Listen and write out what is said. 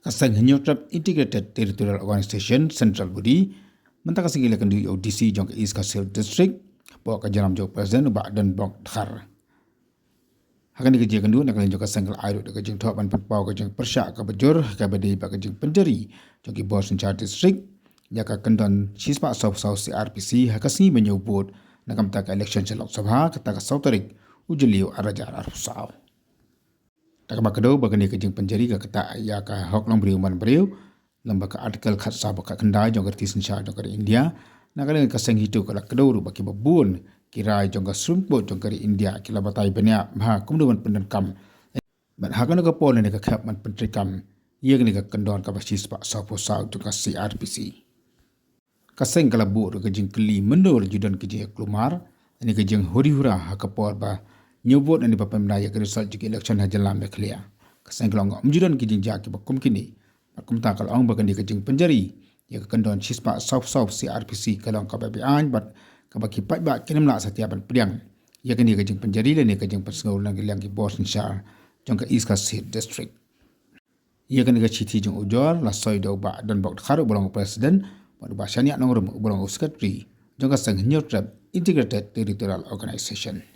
Kasang Hinyotrap Integrated Territorial Organization Central Body mentaka singila kan di ODC jong ke East Castle District bawa ke jalan jauh Presiden ubak dan bok dhar. Hakan dikeji kan nak lanjut ke single air ke jeng thok ban pau ke jeng persyak ke bejur ke bedi ba ke jeng penjeri jong ke Bos Sinchar District ya ka kendon sispa South CRPC hakasni menyebut nakam tak election Lok Sabha kata ka Sautarik ujeliu arajar arusau. Tak bakado bagani ke jeng penjeri ka kata ya ka hok long beriu man beriu lembaga artikel khat sa baka kendai jong ke Sinchar jong ke India nakale ka seng hitu ka kedo baki babun kirai jong ka sumpo jong ke India kila batai benya ha kumduan pendenkam ban hakan ka pol ne ka khap man pentrikam ye ni ka kendon ka basis pak sapo sa jong ka CRPC ka seng kala bu ke jeng keli mendor judan ke jeng klumar ani ke jeng huri-hura ha ka pol ba nyobot ani pa pemda ya ke result jeng election ha jalam me clear ka seng kalong mjudan ke jeng ja ke bakum kini Akum takal ang bagan di kejeng penjari, ya kendon sispa South CRPC kalong kababi an bat kabaki pat bat kinem nak setiapan pediang. Ya kini kejeng penjari dan kejeng persengau lagi lagi Bos Sinchar jong ke East Castle District. Ya kini keciti jong ujol la soy do ba dan bok kharu bolong presiden pada bahasa ni anong rum bolong secretary jong ke Hinyotrap Integrated Territorial Organization.